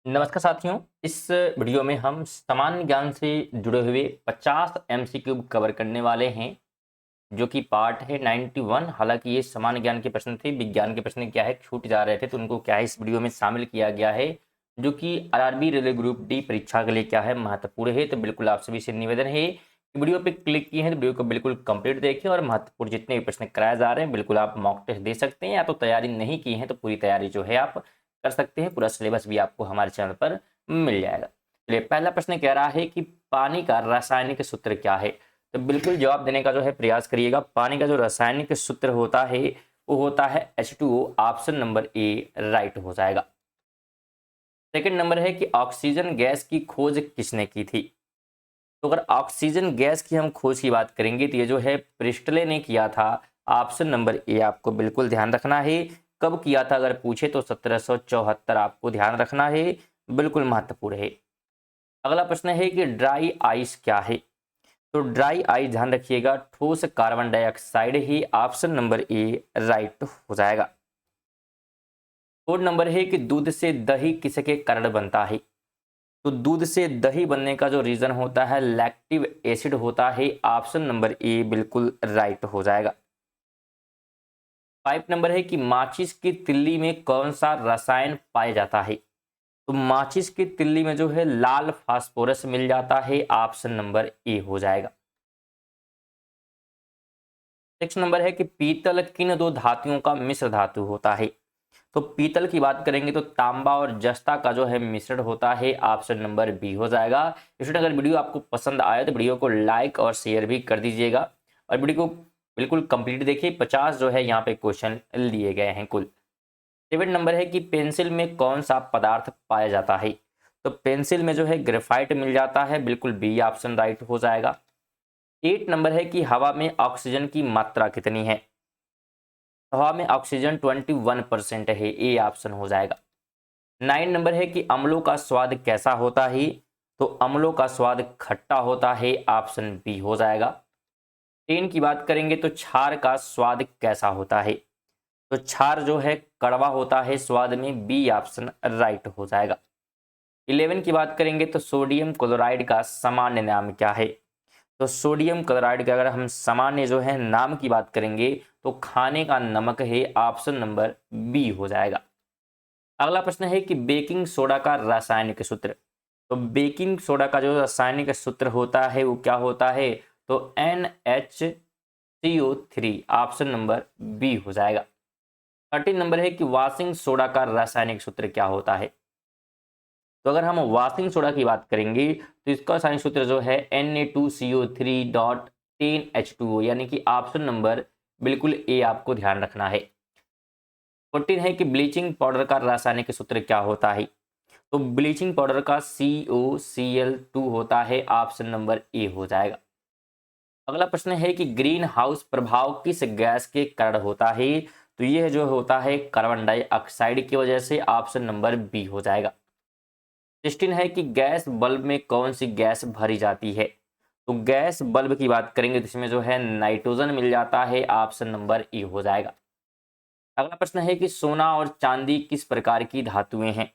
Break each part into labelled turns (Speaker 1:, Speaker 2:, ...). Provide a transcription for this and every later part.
Speaker 1: नमस्कार साथियों। इस वीडियो में हम सामान्य ज्ञान से जुड़े हुए 50 एमसीक्यू कवर करने वाले हैं, जो कि पार्ट है 91। हालांकि ये सामान्य ज्ञान के प्रश्न थे, विज्ञान के प्रश्न क्या है छूट जा रहे थे, तो उनको क्या है इस वीडियो में शामिल किया गया है, जो कि आरआरबी रेलवे ग्रुप डी परीक्षा के लिए क्या है महत्वपूर्ण है। तो बिल्कुल आप सभी से निवेदन है कि वीडियो पे क्लिक किए हैं तो वीडियो को बिल्कुल कंप्लीट देखें और महत्वपूर्ण जितने भी प्रश्न कराए जा रहे हैं बिल्कुल आप मॉक टेस्ट दे सकते हैं, या तो तैयारी नहीं की है तो पूरी तैयारी जो है आप कर सकते हैं। पूरा सिलेबस भी आपको हमारे चैनल पर मिल जाएगा। चलिए, पहला प्रश्न कह रहा है कि पानी का रासायनिक सूत्र क्या है। तो बिल्कुल जवाब देने का जो है प्रयास करिएगा। पानी का जो रासायनिक सूत्र होता है वो होता है H2O। Option number A right हो जाएगा। सेकंड नंबर है कि ऑक्सीजन गैस की खोज किसने की थी। तो अगर ऑक्सीजन गैस की हम खोज की बात करेंगे तो ये जो है प्रिस्टले ने किया था। ऑप्शन नंबर ए आपको बिल्कुल ध्यान रखना है। कब किया था अगर पूछे तो 1774 आपको ध्यान रखना है, बिल्कुल महत्वपूर्ण है। अगला प्रश्न है कि ड्राई आइस क्या है। तो ड्राई आइस ध्यान रखिएगा ठोस carbon dioxide he. Option number A right हो जाएगा। फोर्थ नंबर है कि दूध से दही किसके कारण बनता है। तो दूध से दही बनने का जो रीजन होता है लैक्टिव एसिड होता है। ऑप्शन नंबर ए बिल्कुल राइट हो जाएगा। 5 नंबर है कि माचिस की तिल्ली में कौन सा रसायन पाया जाता है। तो माचिस की तिल्ली में जो है लाल फास्फोरस मिल जाता है। ऑप्शन नंबर ए हो जाएगा। 6 नंबर है कि पीतल किन दो धातुओं का मिश्र धातु होता है। तो पीतल की बात करेंगे तो तांबा और जस्ता का जो है मिश्रण होता है। ऑप्शन नंबर बी हो जाएगा। इसमें अगर वीडियो आपको पसंद आए तो वीडियो को लाइक और शेयर भी कर दीजिएगा और वीडियो को बिल्कुल कंप्लीट देखिए। 50 जो है यहाँ पे क्वेश्चन लिए गए हैं कुल। 7 नंबर है कि पेंसिल में कौन सा पदार्थ पाया जाता है। तो पेंसिल में जो है ग्रेफाइट मिल जाता है, बिल्कुल बी ऑप्शन राइट हो जाएगा। 8 नंबर है कि हवा में ऑक्सीजन की मात्रा कितनी है। हवा में ऑक्सीजन 21% है, ए ऑप्शन हो जाएगा। 9 नंबर है कि अम्लों का स्वाद कैसा होता है। तो अम्लों का स्वाद खट्टा होता है। ऑप्शन बी हो जाएगा। 10 की बात करेंगे तो क्षार का स्वाद कैसा होता है। तो क्षार जो है कड़वा होता है स्वाद में, बी ऑप्शन राइट हो जाएगा। 11 की बात करेंगे तो सोडियम क्लोराइड का सामान्य नाम क्या है। तो सोडियम क्लोराइड का अगर हम सामान्य जो है नाम की बात करेंगे तो खाने का नमक है। ऑप्शन नंबर बी हो जाएगा। अगला प्रश्न है कि बेकिंग सोडा का रासायनिक सूत्र। तो बेकिंग सोडा का जो रासायनिक सूत्र होता है वो क्या होता है। तो NHCO3। ऑप्शन नंबर बी हो जाएगा। 13 नंबर है कि वॉशिंग सोडा का रासायनिक सूत्र क्या होता है। तो अगर हम वॉशिंग सोडा की बात करेंगे तो इसका रासायनिक सूत्र जो है Na2CO3.10H2O, यानी कि ऑप्शन नंबर बिल्कुल ए आपको ध्यान रखना है। 14 है कि ब्लीचिंग पाउडर का रासायनिक सूत्र क्या होता है। तो ब्लीचिंग पाउडर का COCl2 होता है। ऑप्शन नंबर ए हो जाएगा। अगला प्रश्न है कि ग्रीन हाउस प्रभाव किस गैस के कारण होता है। तो यह जो होता है कार्बन डाइऑक्साइड की वजह से। ऑप्शन नंबर बी हो जाएगा। 16 है कि गैस बल्ब में कौन सी गैस भरी जाती है। तो गैस बल्ब की बात करेंगे तो इसमें जो है नाइट्रोजन मिल जाता है। ऑप्शन नंबर ए हो जाएगा। अगला प्रश्न है कि सोना और चांदी किस प्रकार की धातुएं हैं।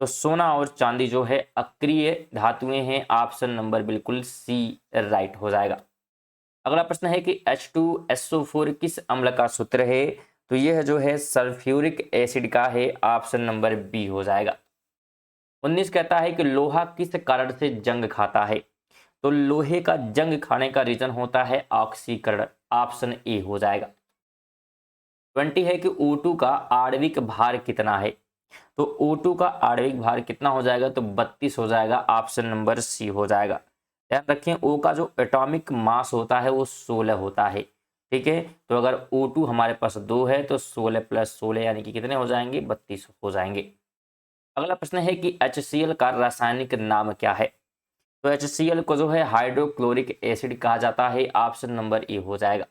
Speaker 1: तो सोना और चांदी जो है अक्रिय धातुएं हैं। ऑप्शन नंबर बिल्कुल सी राइट हो जाएगा। अगला प्रश्न है कि H2SO4 किस अम्ल का सूत्र है। तो यह जो है सल्फ्यूरिक एसिड का है। ऑप्शन नंबर बी हो जाएगा। 19 कहता है कि लोहा किस कारण से जंग खाता है। तो लोहे का जंग खाने का रीजन होता है ऑक्सीकरण। ऑप्शन ए हो जाएगा। 20 है कि O2 का आणविक भार कितना है। तो O2 का आणविक भार कितना हो जाएगा। तो 32 हो जाएगा। ऑप्शन नंबर सी हो जाएगा। ध्यान रखें O का जो एटॉमिक मास होता है वो 16 होता है। ठीक है, तो अगर O2 हमारे पास 2 है तो 16 + 16 यानी कि कितने हो जाएंगे, 32 हो जाएंगे। अगला प्रश्न है कि HCl का रासायनिक नाम क्या है। तो HCl को जो है हाइड्रोक्लोरिक एसिड कहा जाता है। ऑप्शन नंबर ए हो जाएगा।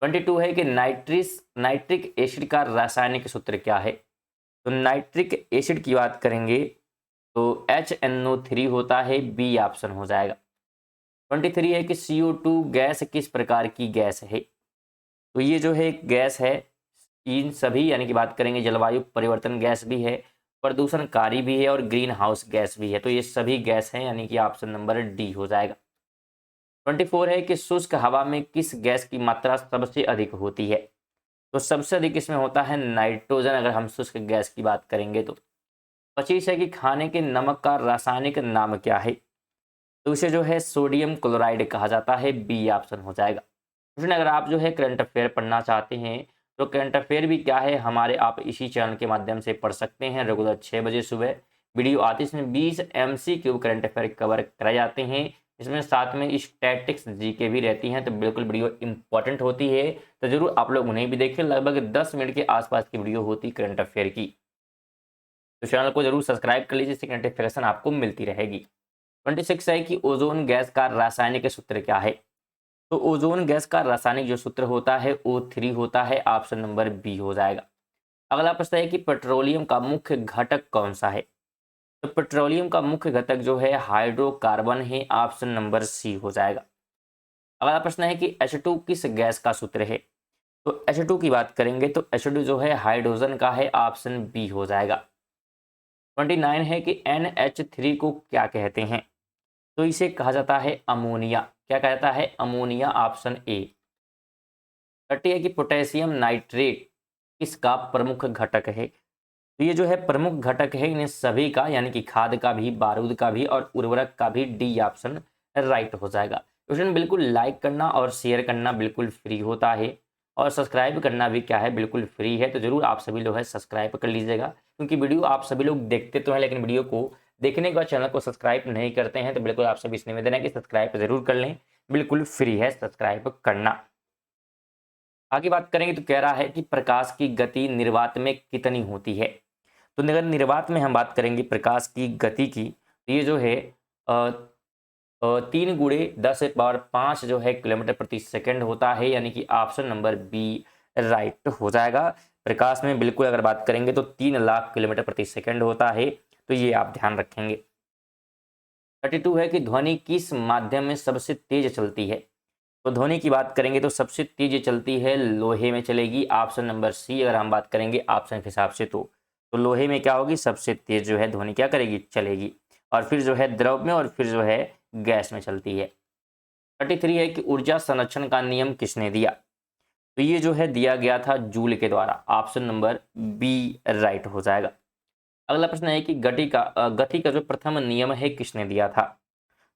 Speaker 1: 22 है कि नाइट्रिक एसिड का रासायनिक सूत्र क्या है। तो नाइट्रिक एसिड की बात करेंगे तो HNO3 होता है। बी ऑप्शन हो जाएगा। 23 है कि CO2 गैस किस प्रकार की गैस है। तो ये जो है एक गैस है, इन सभी यानी कि बात करेंगे जलवायु परिवर्तन गैस भी है प्रदूषणकारी भी है और ग्रीन हाउस गैस भी है। तो ये सभी गैस हैं, यानी कि ऑप्शन नंबर डी हो जाएगा। 24 है कि शुष्क हवा में किस गैस की मात्रा सबसे अधिक होती है? तो सबसे अधिक इसमें होता है नाइट्रोजन, अगर हम शुष्क गैस की बात करेंगे तो। 25 है कि खाने के नमक का रासायनिक नाम क्या है? तो इसे जो है सोडियम क्लोराइड कहा जाता है, बी ऑप्शन हो जाएगा। फ्रेंड, अगर आप जो है करंट अफेयर पढ़ना चाहते हैं तो करंट अफेयर भी क्या है हमारे, आप इसी चैनल के माध्यम से पढ़ सकते हैं। रेगुलर 6 बजे सुबह वीडियो आती है, इसमें 20 MCQ करंट अफेयर कवर कराए जाते हैं। इसमें साथ में स्टैटिक्स जीके भी रहती हैं, तो बिल्कुल वीडियो इंपॉर्टेंट होती है, तो जरूर आप लोग उन्हें भी देखें। लगभग 10 मिनट के आसपास की वीडियो होती करंट अफेयर की, तो चैनल को जरूर सब्सक्राइब कर लीजिए, इससे नोटिफिकेशन आपको मिलती रहेगी। 26 है कि ओजोन गैस का रासायनिक सूत्र क्या है? तो ओजोन गैस का रासायनिक जो सूत्र होता है O3 होता है, ऑप्शन नंबर बी हो जाएगा। अगला प्रश्न है कि पेट्रोलियम का मुख्य घटक कौन सा है? तो पेट्रोलियम का मुख्य घटक जो है हाइड्रोकार्बन है, ऑप्शन नंबर सी हो जाएगा। अगला प्रश्न है कि H2 किस गैस का सूत्र है? तो H2 की बात करेंगे तो H2 जो है हाइड्रोजन का है, ऑप्शन बी हो जाएगा। 29 है कि NH3 को क्या कहते हैं? तो इसे कहा जाता है अमोनिया। क्या कहा जाता है? Ammonia, option A. 30 है कि पोटेशियम नाइट्रेट किसका प्रमुख घटक है? तो ये जो है प्रमुख घटक है इन सभी का, यानी कि खाद का भी, बारूद का भी और उर्वरक का भी, डी ऑप्शन राइट हो जाएगा। क्वेश्चन बिल्कुल लाइक करना और शेयर करना बिल्कुल फ्री होता है, और सब्सक्राइब करना भी क्या है, बिल्कुल फ्री है। तो जरूर आप सभी लोग है सब्सक्राइब कर लीजिएगा, क्योंकि वीडियो आप सभी लोग देखते तो हैं, लेकिन वीडियो को देखने के बाद चैनल को सब्सक्राइब नहीं करते हैं। तो बिल्कुल आप सभी से निवेदन है कि सब्सक्राइब जरूर कर लें, बिल्कुल फ्री है सब्सक्राइब करना। आगे बात करेंगे तो कह रहा है कि प्रकाश की गति निर्वात में कितनी होती है? तो अगर निर्वात में हम बात करेंगे प्रकाश की गति की, तो ये जो है 3 × 10⁵ जो है किलोमीटर प्रति सेकंड होता है, यानी कि ऑप्शन नंबर बी राइट हो जाएगा। प्रकाश में बिल्कुल अगर बात करेंगे तो 3 लाख किलोमीटर प्रति सेकंड होता है, तो ये आप ध्यान रखेंगे। 32 है कि ध्वनि किस माध्यम में सबसे तेज चलती है? तो ध्वनि की बात करेंगे तो सबसे तेज चलती है लोहे में चलेगी, ऑप्शन नंबर सी। अगर हम बात करेंगे ऑप्शन के हिसाब से तो लोहे में क्या होगी, सबसे तेज जो है ध्वनि क्या करेगी, चलेगी। और फिर जो है द्रव में, और फिर जो है गैस में चलती है। 33 है कि ऊर्जा संरक्षण का नियम किसने दिया? तो ये जो है दिया गया था जूल के द्वारा, ऑप्शन नंबर बी राइट हो जाएगा। अगला प्रश्न है कि गति का जो प्रथम नियम है किसने दिया था?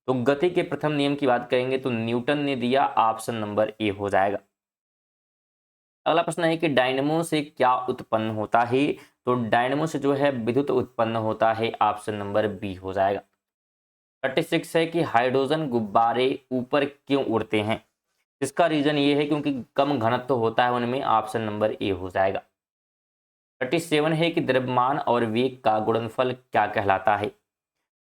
Speaker 1: तो गति के प्रथम नियम की बात करेंगे तो न्यूटन ने दिया, ऑप्शन नंबर ए हो जाएगा। अगला प्रश्न है कि डायनमो से क्या उत्पन्न होता है? तो डायनमो से जो है विद्युत उत्पन्न होता है, ऑप्शन नंबर बी हो जाएगा। 36 है कि हाइड्रोजन गुब्बारे ऊपर क्यों उड़ते हैं? इसका रीजन ये है क्योंकि कम घनत्व होता है उनमें, ऑप्शन नंबर ए हो जाएगा। 37 है कि द्रव्यमान और वेग का गुणनफल क्या कहलाता है?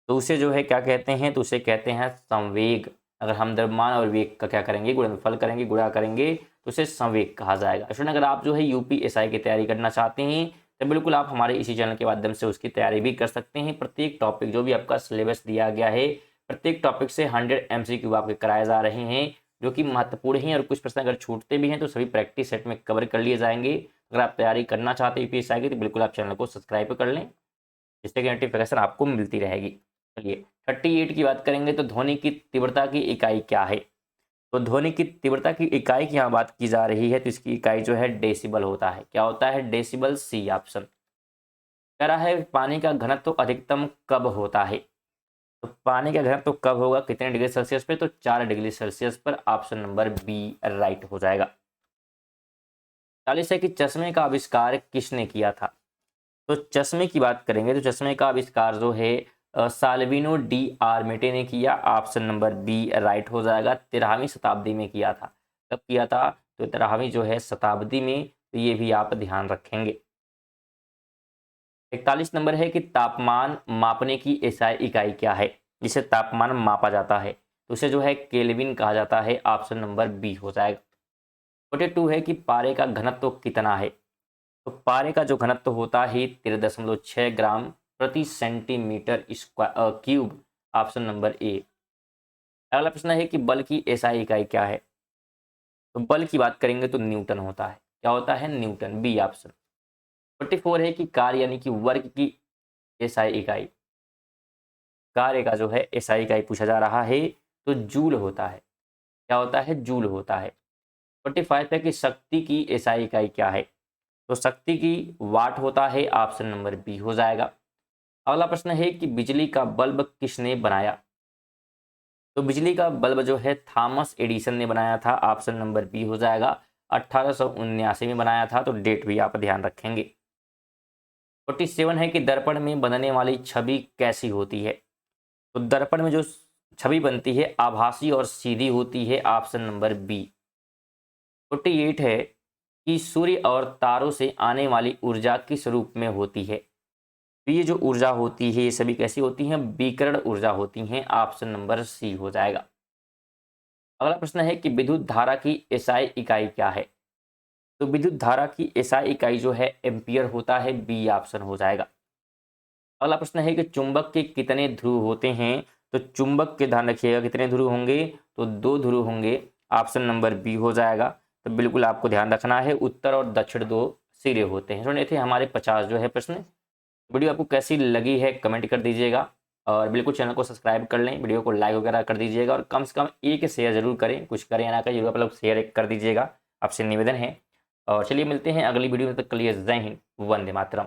Speaker 1: तो उसे जो है क्या कहते हैं, तो उसे कहते हैं संवेग। अगर हम द्रव्यमान और वेग का क्या करेंगे, गुणनफल करेंगे, गुणा करेंगे, तो उसे संवेग कहा जाएगा। स्टूडेंट, अगर आप जो है यूपीएसआई की तैयारी करना चाहते हैं तो बिल्कुल आप हमारे इसी चैनल के माध्यम से उसकी तैयारी भी कर सकते हैं। प्रत्येक टॉपिक जो भी आपका सिलेबस दिया गया है, प्रत्येक टॉपिक से 100 MCQ आपके कराए जा रहे हैं, जो कि महत्वपूर्ण हैं, और कुछ प्रश्न अगर छूटते भी हैं तो सभी प्रैक्टिस सेट में कवर कर लिए जाएंगे। अगर आप तैयारी करना चाहते हैं यूपीएसआई की, तो बिल्कुल आप चैनल को सब्सक्राइब कर लें, जिससे कि नोटिफिकेशन आपको मिलती रहेगी। चलिए 38 की बात करेंगे तो ध्वनि की तीव्रता की इकाई क्या है? तो ध्वनि की तीव्रता की इकाई की यहाँ बात की जा रही है, तो इसकी इकाई जो है डेसिबल होता है। क्या होता है? Decibel, C option. कह रहा है पानी का घनत्व अधिकतम कब होता है? तो पानी का घनत्व कब होगा, कितने डिग्री सेल्सियस पे? तो 4 डिग्री सेल्सियस पर, ऑप्शन नंबर बी राइट हो जाएगा। 40 है कि चश्मे का आविष्कार किसने किया था? तो चश्मे की बात करेंगे तो चश्मे का आविष्कार जो है साल्विनो डी आर्मेटे ने किया, ऑप्शन नंबर बी राइट हो जाएगा। 13वीं शताब्दी में किया था। कब किया था? तो 13वीं जो है शताब्दी में, तो ये भी आप ध्यान रखेंगे। 41 नंबर है कि तापमान मापने की एसआई इकाई क्या है, जिसे तापमान मापा जाता है? तो उसे जो है केल्विन कहा जाता है, ऑप्शन नंबर बी हो जाएगा। 42 है कि पारे का घनत्व कितना है? तो पारे का जो घनत्व होता है 13.6 ग्राम प्रति centimetre cube, option number A. अगला प्रश्न है कि बल की एसआई इकाई क्या है? तो बल की बात करेंगे तो न्यूटन होता है। क्या होता है? Newton, B option. 44 है कि कार्य यानी कि वर्क की एसआई इकाई, कार्य का जो है एसआई इकाई पूछा जा रहा है तो जूल होता है। क्या होता है? जूल होता है। 45 है कि शक्ति की एसआई इकाई क्या है? तो शक्ति की वाट होता है, ऑप्शन नंबर बी हो जाएगा। अगला प्रश्न है कि बिजली का बल्ब किसने बनाया? तो बिजली का बल्ब जो है थॉमस एडिसन ने बनाया था, ऑप्शन नंबर बी हो जाएगा। 1879 में बनाया था, तो डेट भी आप ध्यान रखेंगे। 47 है कि दर्पण में बनने वाली छवि कैसी होती है? तो दर्पण में जो छवि बनती है आभासी और सीधी होती है, ऑप्शन नंबर बी। 48 है कि सूर्य और तारों से आने वाली ऊर्जा किस रूप में होती है? तो ये जो ऊर्जा होती है ये सभी कैसी होती हैं? विकिरण ऊर्जा होती हैं, ऑप्शन नंबर सी हो जाएगा। अगला प्रश्न है कि विद्युत धारा की एसआई इकाई क्या है? तो विद्युत धारा की एसआई इकाई जो है एम्पियर होता है, बी ऑप्शन हो जाएगा। अगला प्रश्न है कि चुंबक के कितने ध्रुव होते हैं? तो चुंबक के ध्यान रखिएगा कितने ध्रुव होंगे? तो 2 ध्रुव होंगे, ऑप्शन नंबर बी हो जाएगा। तो बिल्कुल आपको ध्यान रखना है, उत्तर और दक्षिण 2 सिरे होते हैं। सुनिए थे हमारे 50 जो है प्रश्न। वीडियो आपको कैसी लगी है कमेंट कर दीजिएगा, और बिल्कुल चैनल को सब्सक्राइब कर लें, वीडियो को लाइक वगैरह कर दीजिएगा, और कम से कम एक शेयर जरूर करें, कुछ करें या ना करें जरूर आप लोग शेयर कर दीजिएगा, आपसे निवेदन है। और चलिए मिलते हैं अगली वीडियो में, तक के लिए जय हिंद, वंदे मातरम।